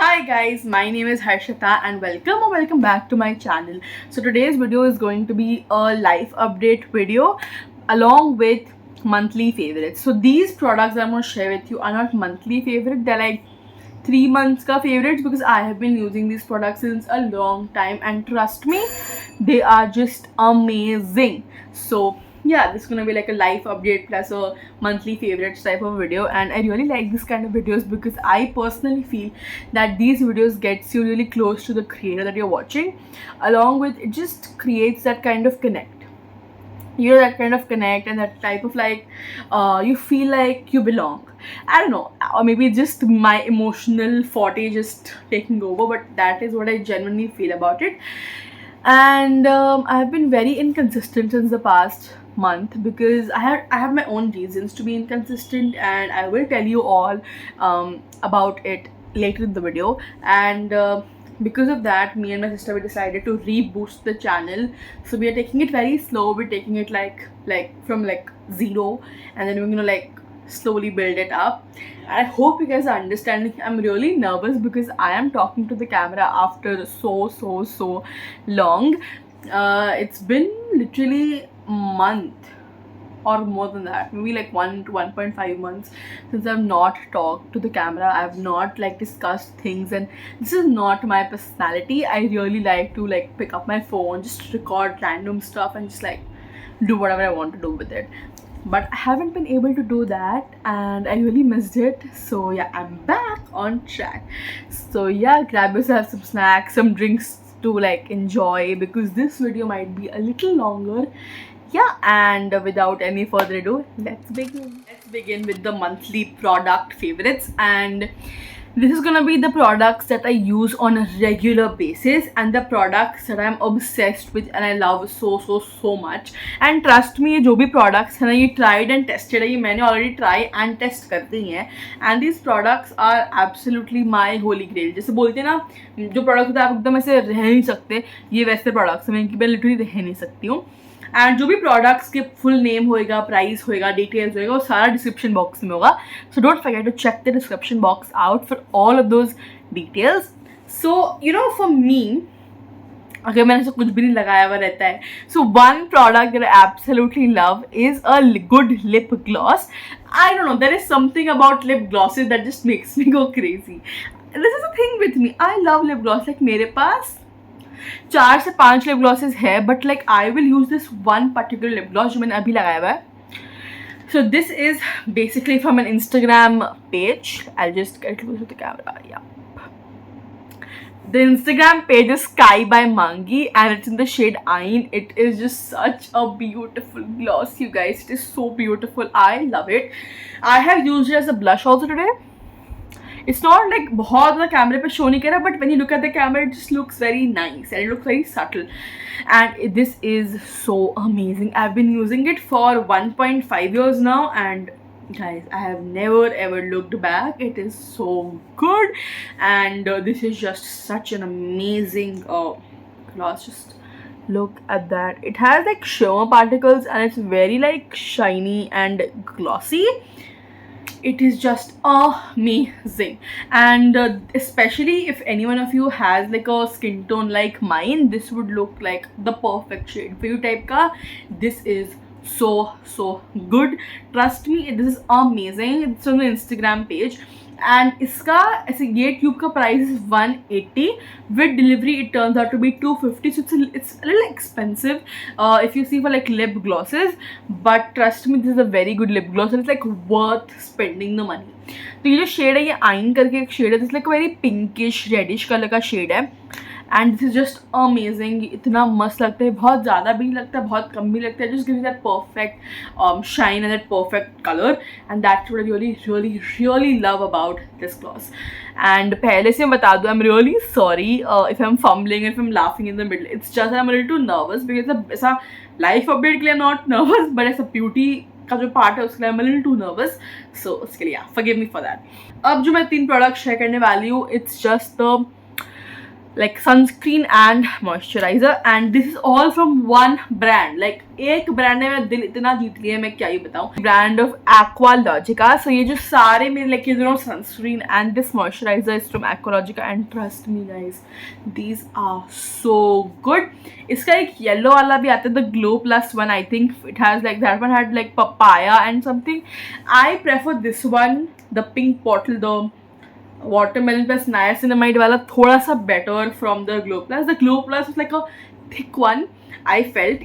Hi guys, my name is Harshita and welcome back to my channel. So today's video is going to be a life update video along with monthly favorites. So these products that I'm going to share with you are not monthly favorite, they're like 3 months ka favorites because I have been using these products since a long time and trust me, they are just amazing. So yeah, this is gonna be like a life update plus a monthly favorites type of video, and I really like this kind of videos because I personally feel that these videos gets you really close to the creator that you're watching. Along with it just creates that kind of connect, that kind of connect and that type of like you feel like you belong. I don't know, or maybe just my emotional forte just taking over, but that is what I genuinely feel about it. And I've been very inconsistent since the past month because I have my own reasons to be inconsistent, and I will tell you all about it later in the video. And because of that, me and my sister, we decided to reboost the channel. So we are taking it very slow. We're taking it like from like zero, and then we're gonna like slowly build it up. I hope you guys are understanding. I'm really nervous because I am talking to the camera after so long. It's been literally a month or more than that, maybe like 1 to 1.5 months since I've not talked to the camera. I've not like discussed things, and this is not my personality. I really like to like pick up my phone, just record random stuff and just like do whatever I want to do with it. But I haven't been able to do that and I really missed it. So yeah, I'm back on track. So yeah, grab yourself some snacks, some drinks to like enjoy because this video might be a little longer. Yeah, and without any further ado, let's begin with the monthly product favorites. And this is gonna be the products that I use on a regular basis and the products that I'm obsessed with and I love so much. And trust me, जो भी products है ना, ये tried and tested है, ये मैंने already try and test कर दी हैं. And these products are absolutely my holy grail. जैसे बोलते हैं ना, जो products होते हैं आप एकदम ऐसे रह नहीं सकते, ये वैसे products हैं, मैं इनकी मैं literally रह नहीं सकती हूँ. एंड जो भी प्रोडक्ट्स के फुल नेम होएगा, प्राइस होएगा, डिटेल्स होएगा, वो सारा डिस्क्रिप्शन बॉक्स में होगा. So don't forget to check the description box out for all of those details. So you know, for me, अगर मैंने ऐसा कुछ भी नहीं लगाया हुआ रहता है, so one product that I absolutely love is a good lip gloss. I don't know, there is something about lip glosses that just makes me go crazy. This is a thing with me, I love lip gloss. Like मेरे पास 4 से 5 lip glosses है, but like I will use this one particular lip gloss जो मैंने अभी लगाया हुआ है. So this is basically from an Instagram page. I'll just get close to the camera. Yeah. The Instagram page is Sky by Mangi and it's in the shade Ain. It is just such a beautiful gloss, you guys. It is so beautiful. I love it. I have used it as a blush also today. It's not like बहुत ज़्यादा कैमरे पे show नहीं कर रहा, but when you look at the camera, it just looks very nice and it looks very subtle. And this is so amazing. I've been using it for 1.5 years now, and guys, I have never ever looked back. It is so good, and this is just such an amazing gloss. Just look at that. It has like shimmer particles and it's very like shiny and glossy. It is just amazing. And especially if any one of you has like a skin tone like mine, this would look like the perfect shade for you type ka. This is so good. Trust me, this is amazing. It's on the Instagram page. And इसका ऐसे ये tube का price is 180. With delivery it turns out to be 250. So it's a little expensive if you see for like lip glosses, but trust me, this is a very good lip gloss and it's like worth spending the money. तो ये जो shade है, ये आइन करके एक shade है. This like very pinkish reddish colour का शेड है and this is just amazing. इतना मस्त लगता है, बहुत ज़्यादा भी नहीं लगता है, बहुत कम भी लगता है. Just gives that perfect shine and that perfect colour, and that's what I really love about this gloss. And पहले से मैं बता दूँ, I am really sorry if I am fumbling, if I am laughing in the middle. It's just I am little too nervous because ऐसा life update के लिए not nervous, but ऐसा beauty का जो पार्ट है उसके लिए I am little too nervous. So उसके लिए फॉरगिव मी फॉर दैट. अब जो मैं 3 प्रोडक्ट शेयर करने वाली हूँ, it's just the like sunscreen and moisturizer, and this is all from one brand. like एक ब्रांड ने मेरा दिल इतना जीत लिया है, मैं क्या ही बताऊं. Brand of Aqualogica. So ये जो सारे मेरे like you know sunscreen and this moisturizer is from Aqualogica, and trust me guys, these are so good. इसका एक येलो वाला भी आता है, the Glow Plus one. I think it has like that one had like papaya and something. I prefer this one, the pink bottle, the watermelon plus niacinamide वाला थोड़ा सा better from the Glow Plus. The Glow Plus is like a thick one. I felt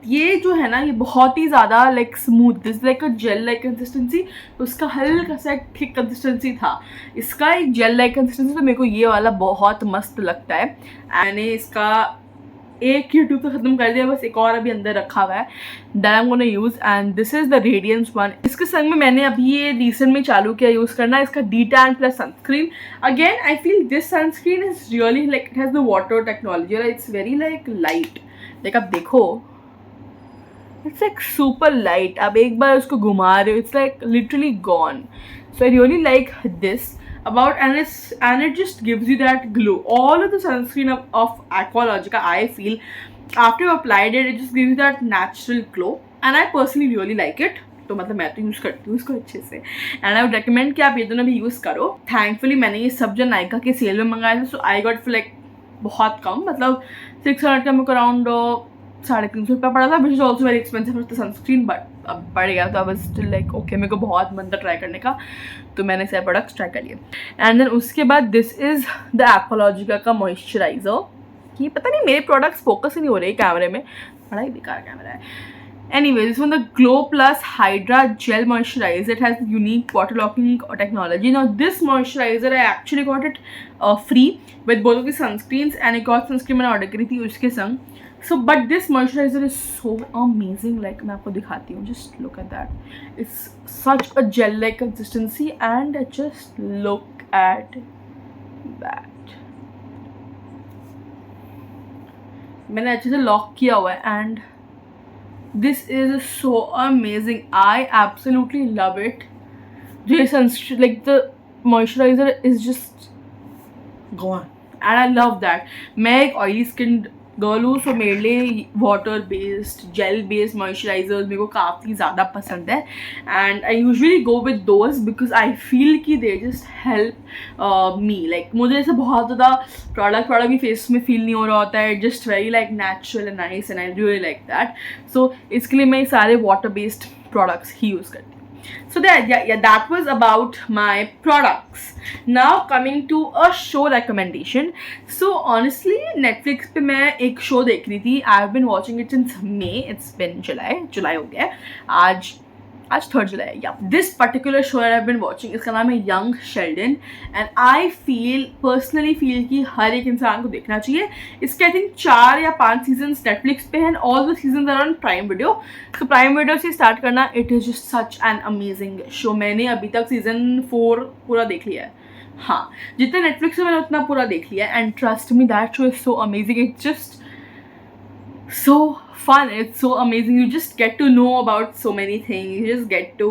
ये जो है ना, ये बहुत ही ज़्यादा like smooth, this like a gel like consistency. तो उसका हल्का सा एक thick consistency था. इसका एक gel like consistency, तो मेरे को ये वाला बहुत मस्त लगता है. मैंने इसका एक ही ट्यूब तो खत्म कर दिया, बस एक और अभी अंदर रखा हुआ है, that I am gonna use. And this is the radiance one. इसके संग में मैंने अभी ये रिसेंट में चालू किया यूज करना, इसका D-tan plus sunscreen. Again I feel this sunscreen is really like it has the water technology, it's very like light. Like आप देखो, इट्स लाइक सुपर लाइट. आप एक बार उसको घुमा रहे हो, it's like literally gone. So I really like this about, and it just gives you that glow. All of the sunscreen of Aqualogica, I feel after you applied it, it just gives you that natural glow, and I personally really like it. तो मतलब मैं तो use करती हूँ इसको अच्छे से, and I would recommend कि आप ये दोनों भी यूज़ करो. थैंकफुली मैंने ये सब जो नायका के सेल में मंगाए थे, सो आई गॉट फॉर लाइक बहुत कम, मतलब 600 का मेरे को अराउंड 350 रुपया पड़ा था, which is also very expensive for the sunscreen. But अब बढ़ गया, तो I was still like okay, मेरे को बहुत मन था ट्राई करने का, तो मैंने सारे प्रोडक्ट्स ट्राई कर लिए. एंड देन उसके बाद दिस इज़ द Aqualogica का मॉइस्चराइज़र. ये पता नहीं मेरे प्रोडक्ट्स फोकस ही नहीं हो रहे कैमरे में, बड़ा ही बेकार कैमरा है. Anyway, this one, the Glow Plus Hydra Gel Moisturizer. It has unique water locking technology. Now, this moisturizer I actually got it free with both of the sunscreens, and एक और sunscreen मैंने order करी थी उसके संग. So, but this moisturizer is so amazing. Like मैं आपको दिखाती हूँ. Just look at that. It's such a gel-like consistency, and just look at that. मैंने अच्छे से lock किया हुआ है, and this is so amazing. I absolutely love it. Like the moisturizer is just gone, and I love that. मैं एक oily skinned girl हूँ, so मेरे लिए water based gel based moisturisers मेरे को काफ़ी ज़्यादा पसंद है, and I usually go with those because I feel कि they just help me. Like मुझे ऐसे बहुत ज़्यादा प्रोडक्ट भी फेस में फील नहीं हो रहा होता है, just very like natural and nice, and I really like that. So इसके लिए मैं सारे वाटर बेस्ड प्रोडक्ट्स ही यूज़ करती हूँ. So that was about my products. Now coming to a show recommendation. So honestly, Netflix पे मैं एक show देख रही थी. I've been watching it since May. It's been July हो गया है. आज 3rd July है. Yeah, this particular show that I've been watching, इसका नाम है Young Sheldon, and I personally feel कि हर एक इंसान को देखना चाहिए. इसके I think 4 या 5 seasons Netflix पे हैं, and all the seasons are on Prime Video. So Prime Video से start करना, it is just such an amazing show. मैंने अभी तक season 4 पूरा देख लिया है. हाँ, जितना Netflix से मैंने उतना पूरा देख लिया है, and trust me, that show is so amazing. It's just so fun. It's so amazing. You just get to know about so many things. You just get to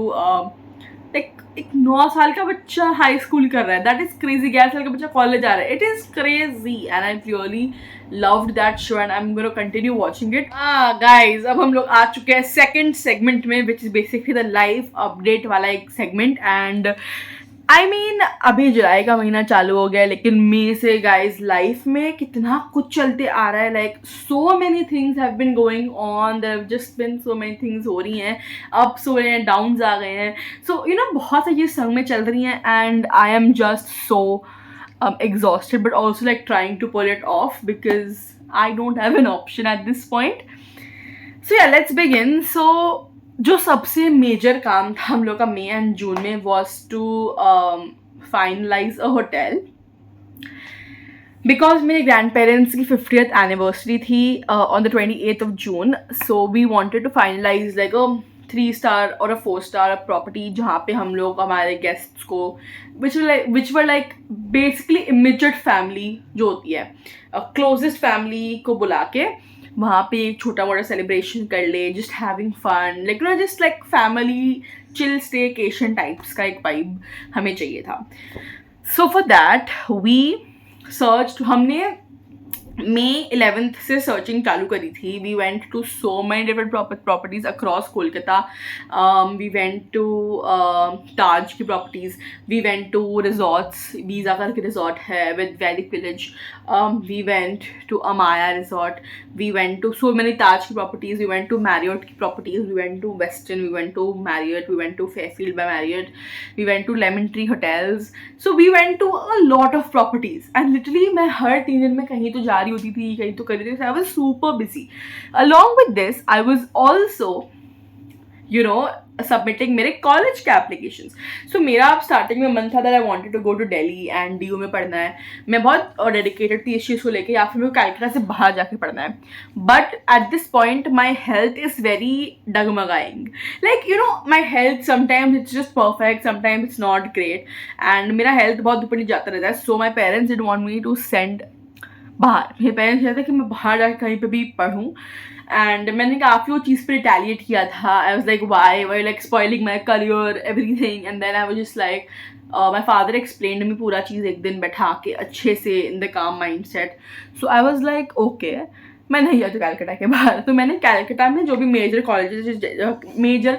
like एक 9 साल का बच्चा हाई स्कूल कर रहा है, that is crazy. 11 साल का बच्चा कॉलेज आ रहा है, it is crazy, and I really loved that show, and I'm going to continue watching it. Guys, अब हम लोग आ चुके हैं सेकंड सेगमेंट में, which is basically the live update वाला एक सेगमेंट. एंड I mean, अभी जुलाई का महीना चालू हो गया, लेकिन मई से गाइज लाइफ में कितना कुछ चलते आ रहा है. Like so many things have been going on, there have just been so many things हो रही हैं, अप्स हो रहे हैं, डाउन्स आ गए हैं. सो यू नो बहुत सारी चीज़ संग में चल रही हैं, and I am just so exhausted, but also like trying to pull it off because I don't have an option at this point. So yeah, let's begin. So जो सबसे मेजर काम था हम लोग का मई एंड जून में was to finalize a hotel, because मेरे grand parents की 50th एनिवर्सरी थी on the 28th of June. So we wanted to finalize like a 3-star और a 4-star प्रॉपर्टी, जहाँ पे हम लोग हमारे गेस्ट्स को which were like basically immediate family जो होती है, closest family को बुला के वहाँ पे एक छोटा मोटा सेलिब्रेशन कर ले, just having fun, like no just like family chill staycation types का एक वाइब हमें चाहिए था. So for that we search, हमने May 11th से सर्चिंग चालू करी थी. We went to so many different properties across Kolkata. We went to Taj की properties, we went to resorts. वीज़ा करके रिजॉर्ट है with Vedic village. We went to Amaya resort. We went to so many ताज की properties. We went to Marriott की properties. We went to Westin. We went to Marriott. We went to Fairfield by Marriott. We went to Lemon Tree hotels. So we went to a lot of properties and literally मैं हर 3 दिन में कहीं तो जा रही होती थी, कहीं तो कर रही थी. I was super busy. Along with this I was also submitting मेरे कॉलेज के एप्लीकेशंस. सो मेरा अब स्टार्टिंग में मन था that I wanted to go to Delhi and DU में पढ़ना है. मैं बहुत डेडिकेटेड थी इस चीज़ को लेके, या फिर मेरे को कैलकाटा से बाहर जाके पढ़ना है. But at this point my health is very डगमगाइंग. My health sometimes it's just perfect, sometimes it's not great and मेरा हेल्थ बहुत ऊपर नहीं जाता रहता है. So my parents didn't want me to send बाहर. मेरे पेरेंट्स चाहते कि मैं बाहर जाकर कहीं पे भी पढ़ूँ. एंड मैंने काफ़ी वो चीज़ पर रिटेलिएट किया था. I was like why like spoiling my career everything. And then I was just like my father explain me पूरा चीज़ एक दिन बैठा के अच्छे से in the calm mind set. So I was like okay, मैं नहीं जाती कैलकाटा के बाहर. तो मैंने कैलकाटा में जो भी मेजर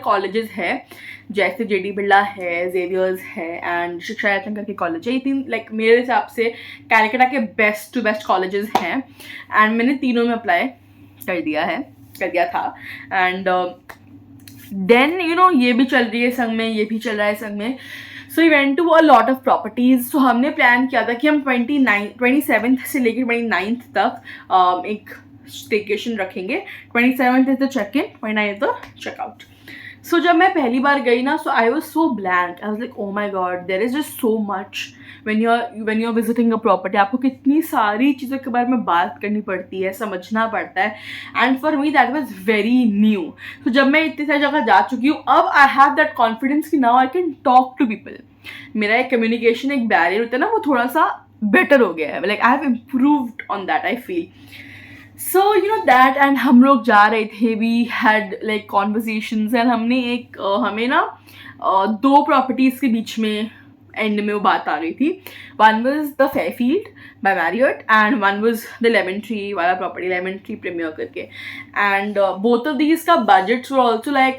कॉलेजेस है जैसे JD बिरला है, जेवियर्स है एंड शिक्षा यत्न करके कॉलेज है, ये 3 लाइक मेरे हिसाब से कैलकाटा के बेस्ट टू बेस्ट कॉलेजेस हैं. एंड मैंने तीनों में अप्लाई कर दिया था. एंड देन ये भी चल रही है संग में, ये भी चल रहा है संग में. So we went to a lot of properties. So हमने प्लान किया था कि हम 27th से लेकर 29th तक एक स्टेकेशन रखेंगे. 27th is the check in, 29th is the checkout. So जब मैं पहली बार गई ना, so I was so blank. I was like oh my God, there is just so much when you're visiting a property. आपको कितनी सारी चीज़ों के बारे में बात करनी पड़ती है, समझना पड़ता है. And for me that was very new. तो जब मैं इतनी सारी जगह जा चुकी हूँ, अब आई हैव दैट कॉन्फिडेंस कि now I can talk to people. मेरा एक कम्युनिकेशन एक बैरियर होता है ना, वो थोड़ा सा बेटर हो गया है. Like I have improved on that I feel. So that and हम लोग जा रहे थे. We had like conversations and हमने हमें ना 2 प्रॉपर्टीज़ के बीच में एंड में वो बात आ गई थी. One was the Fairfield by Marriott and one was the Lemon Tree वाला प्रॉपर्टी, लेमन ट्री प्रीमियर करके. एंड बोथ ऑफ दीज का budgets were also like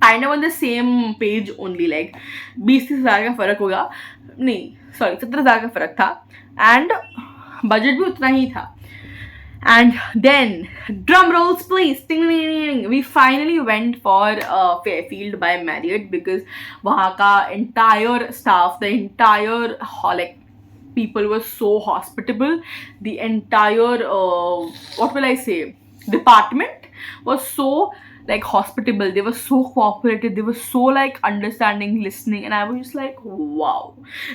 kind of on the same page only. Like 20-30 हज़ार का फ़र्क होगा, नहीं sorry 70 हज़ार का फ़र्क था. एंड बजट भी उतना ही था. And then, drum rolls please, ding, ding, ding, ding. We finally went for Fairfield by Marriott because वहाँ का entire staff, the entire like people were so hospitable. The entire what will I say, department was so like hospitable. They were so cooperative. They were so like understanding, listening, and I was just like wow.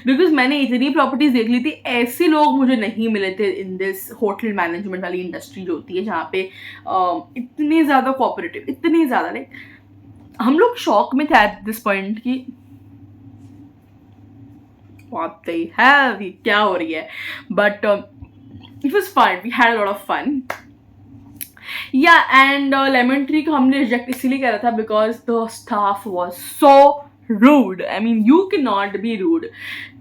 Because मैंने इतनी properties देख ली थी, ऐसे लोग मुझे नहीं मिले थे इन दिस होटल मैनेजमेंट वाली इंडस्ट्री जो होती है, जहाँ पे इतने ज़्यादा कोऑपरेटिव, इतने ज़्यादा लाइक हम लोग शॉक में थे एट दिस पॉइंट कि what the hell, ये क्या हो रही है. बट it was fun. We had a lot of fun. And Lemon Tree को हमने रिजेक्ट इसीलिए करा था because the staff was so rude. I mean you can not be rude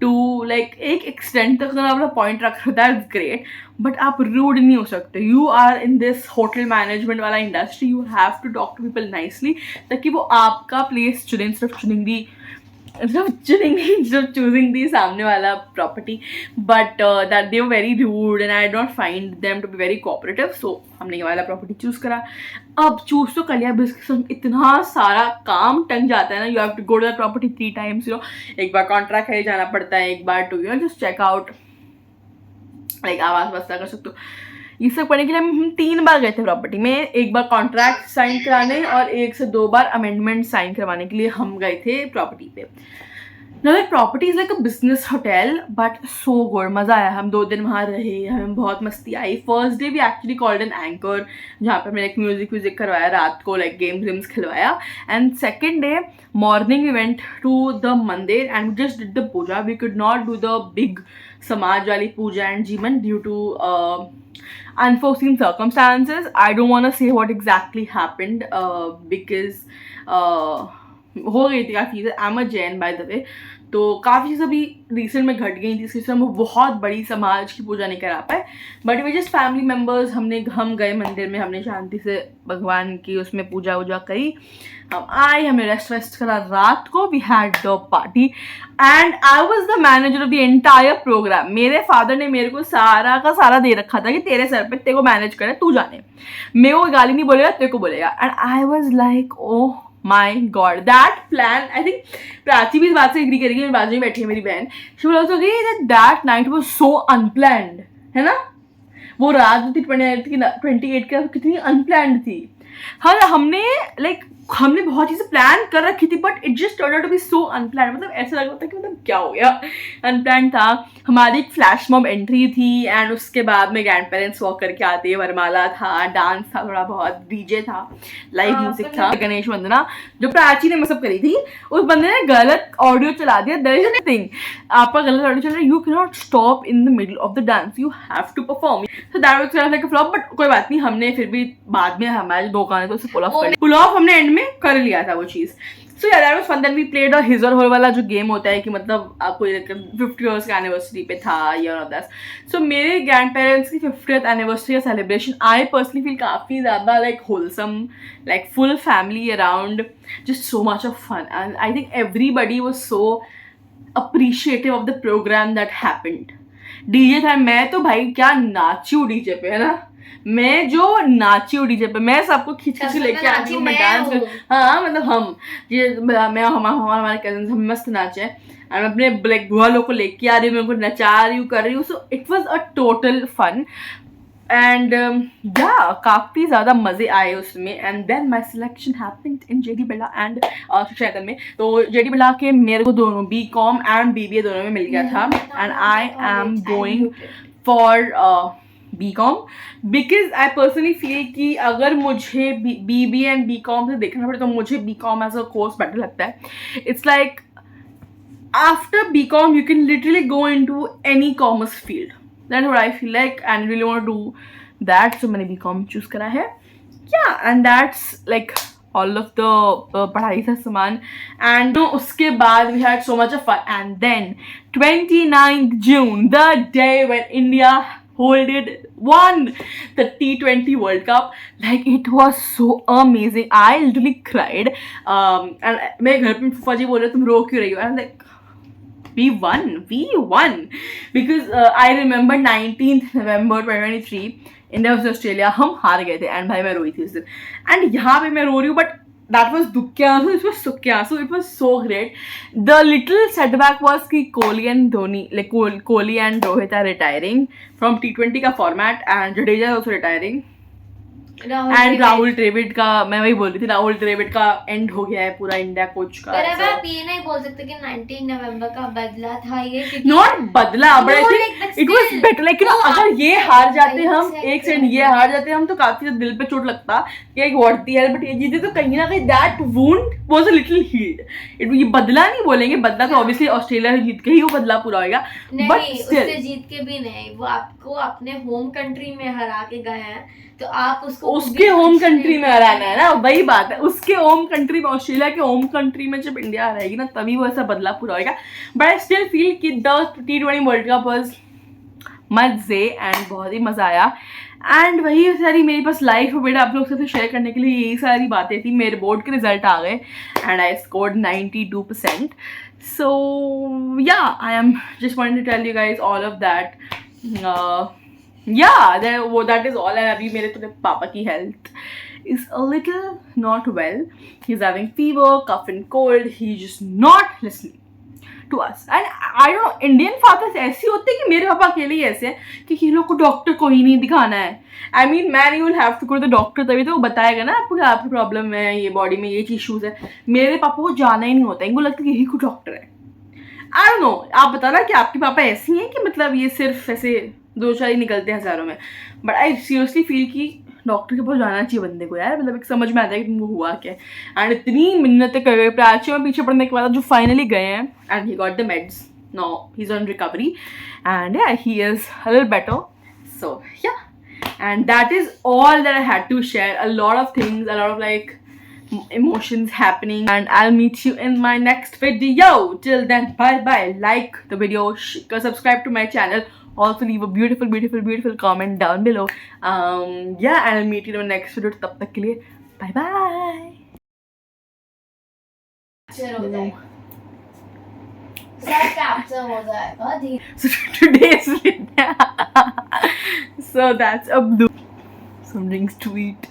to like एक एक्सटेंट तक. अगर आप अपना पॉइंट रख रहे हो दैट्स ग्रेट, बट आप रूड नहीं हो सकते. You are in this hotel management वाला industry, you have to talk to people nicely ताकि वो आपका प्लेस चुनें, सिर्फ choosing the सामने वाला property. But that they were very rude and I did not find them to be very cooperative. So हमने ये वाला प्रॉपर्टी चूज करा. अब चूज तो कर लिया, इतना सारा काम टंग जाता है ना. You have to go to that property 3 times. एक बार कॉन्ट्रैक्ट है जाना पड़ता है, एक बार to just check out like आवाज बस्ता कर सकते हो. ये सब करने के लिए हम 3 बार गए थे प्रॉपर्टी में. एक बार कॉन्ट्रैक्ट साइन कराने और 1 से 2 बार अमेंडमेंट साइन करवाने के लिए हम गए थे प्रॉपर्टी पे. Now that property is like a business hotel, but so good. मज़ा आया. हम 2 दिन वहाँ रहे, हमें बहुत मस्ती आई. First day we actually called an anchor, जहाँ पर मैंने एक म्यूजिक करवाया, रात को लाइक गेम्स खिलवाया. And second day morning we went to the mandir and just did the puja. We could not do the big samaj वाली पूजा एंड जीवन due to unforeseen circumstances. I don't want to say what exactly happened because हो गई थी काफ़ी चीज़ें. I am a Jain by the way, तो काफ़ी चीज़ें अभी रिसेंट में घट गई थी, इसकी वजह से हम बहुत बड़ी समाज की पूजा नहीं करा पाए, but way just family members हम गए मंदिर में, हमने शांति से भगवान की उसमें पूजा वूजा करी, हम आए, हमने रेस्ट वेस्ट करा, रात को we had the party and I was the manager of the entire programme. मेरे फादर ने मेरे को सारा का सारा दे रखा था कि तेरे सर पे, तेरे को मैनेज करे, तू जाने, मेरे को गाली नहीं बोलेगा, तेरे को बोलेगा। And I was like oh my God, that plan, I think Prachi भी इस बात से एग्री करेगी, मेरी बाजू में बैठी है मेरी बहन, she will also agree that night was so unplanned, है ना। वो रात जो थी 28 का कितनी अनप्लान्ड थी। हाँ, हमने बहुत चीज़ें प्लान कर रखी थी, but it just turn out to be so unplanned. मतलब ऐसा लग रहा था कि मतलब क्या हो गया, अनप्लान्ड था। हमारी एक फ्लैश मॉब एंट्री थी एंड उसके बाद में ग्रैंड पेरेंट्स वॉक करके आते, वरमाला था, डांस था, थोड़ा बहुत डीजे था, लाइव म्यूजिक था, गणेश वंदना जो प्राची ने मतलब करी थी, उस बंदे ने गलत ऑडियो चला दिया। देयर इज एनीथिंग, आपका गलत ऑडियो चल रहा है, you can not stop in the middle of the dance, you have to perform. So that was like a flop, but कोई बात नहीं, हमने फिर भी बाद में हमारे 2 गाने तो उसे पुल ऑफ हमने एंड में कर लिया था वो चीज़। So yeah that was fun. Then we played a his और हर वाला जो गेम होता है कि मतलब आपको 50 ईयर्स का एनिवर्सरी पे था या ऑफ दैट। सो मेरे ग्रैंड पेरेंट्स की 50th एनिवर्सरी का सेलिब्रेशन आई पर्सनली फील काफ़ी ज़्यादा like wholesome, like full family around, just so much of fun and I think everybody was so appreciative of the programme that happened. DJ था, मैं तो भाई क्या नाची हूँ डीजे पे, है ना, मैं जो नाची हूँ डीजे पे, मैं सबको खींच खींच लेके आती हूँ, मैं डांस कर, हाँ मतलब हम ये मैं हमारे कजन हम मस्त नाचे एंड मैं अपने ब्लैक बुआ लोग को लेके आ रही हूँ, मैं उनको नचा रही हूँ, कर रही हूँ। So it was a total fun and yeah काफ़ी ज़्यादा मज़े आए उसमें। And then my selection happened in JD Birla and Shiksha में। तो जेडी बिरला के मेरे को दोनों BCom एंड BBA दोनों में मिल गया था and I am going for BCom because I personally feel कि अगर मुझे BBA एंड BCom से देखना पड़े तो मुझे BCom as a course better लगता है। It's like after BCom you can literally go into any commerce field. That's what I feel like and I really want to do that, so मैंने BCom choose करा है। Yeah, and that's like all of the पढ़ाई का सामान and उसके बाद we had so much of fun and then 29th June, the day when India won the T20 World Cup, like it was so amazing. I literally cried and मेरे घर पे फूफा जी बोल रहे तुम रो क्यों रही हो, and I'm like we won because I remember 19th November 2023 India versus Australia, हम हार गए थे एंड भाई मैं रोई थी उस दिन एंड यहाँ पे मैं रो रही हूँ, but that was Dukyasu, it was Sukyasu, it was so great. The little setback was कि Kohli and Dhoni, like Kohli and Rohit are retiring from T20 का format and Jadeja is also retiring. And Rahul Dravid का, मैं वही बोल रही थी, राहुल द्रविड़ का and हो गया है पूरा इंडिया कोच का। पर आप ये नहीं बोल सकते कि 19 नवंबर का बदला था ये, नॉट बदला, but I think it was better. Like you know, अगर ये हार जाते हम, एक सेकंड ये हार जाते हम तो काफी दिल पे चोट लगता कि व्हाट द हेल, बट ये जीते तो कहीं ना कहीं that wound was a little healed. ये बदला नहीं बोलेंगे, बदला तो ऑब्वियसली ऑस्ट्रेलिया से जीत के ही वो बदला पूरा होगा, बट उससे जीत के भी नहीं, वो आपको अपने होम कंट्री में हरा के गए हैं तो आप उसको उसके होम कंट्री में हराना है ना, वही बात है, उसके होम कंट्री में, ऑस्ट्रेलिया के होम कंट्री में जब इंडिया हराएगी ना तभी वो ऐसा बदला पूरा होगा। बट आई स्टिल फील कि the T20 world cup was मजे एंड बहुत ही मजा आया एंड वही सारी मेरे पास लाइफ में बेटा आप लोग से शेयर करने के लिए यही सारी बातें थी। मेरे बोर्ड के रिजल्ट आ गए and I scored 92%। So yeah I am just wanted to tell you guys all of that. that is all. And अभी मेरे तो पापा की health is a little not well. He's having fever, cough and cold. He's just not listening to us. And I don't know, Indian fathers ऐसे होते हैं कि मेरे पापा अकेले ही ऐसे हैं कि ये लोग को डॉक्टर को ही नहीं दिखाना है। I mean man, you will have to go to the doctor, तभी तो वो बताएगा ना आपको कि आपकी प्रॉब्लम है, ये बॉडी में ये इश्यूज है। मेरे पापा को जाना ही नहीं होता, इनको लगता है कि यही को डॉक्टर है। I don't know, आप बताना कि आपके पापा ऐसे हैं कि मतलब ये सिर्फ ऐसे 2-4 ही निकलते हैं हज़ारों में, बट आई सीरियसली फील कि डॉक्टर के पास जाना चाहिए बंदे को यार, मतलब एक समझ में आता है कि तुमको हुआ क्या। एंड इतनी मिन्नतें कर गए प्राची में पीछे पड़ने के बाद जो फाइनली गए हैं and he got the meds, no he is on recovery and yeah he is a little better. So yeah and that is all that I had to share, a lot of things, a lot of like emotions happening, and I'll meet you in my next video. Till then, bye bye. Like the video, subscribe to my channel. Also leave a beautiful comment down below. Yeah, and I'll meet you in my next video. तब तक के लिए bye bye. So today's so that's Abdul. Some drinks to eat.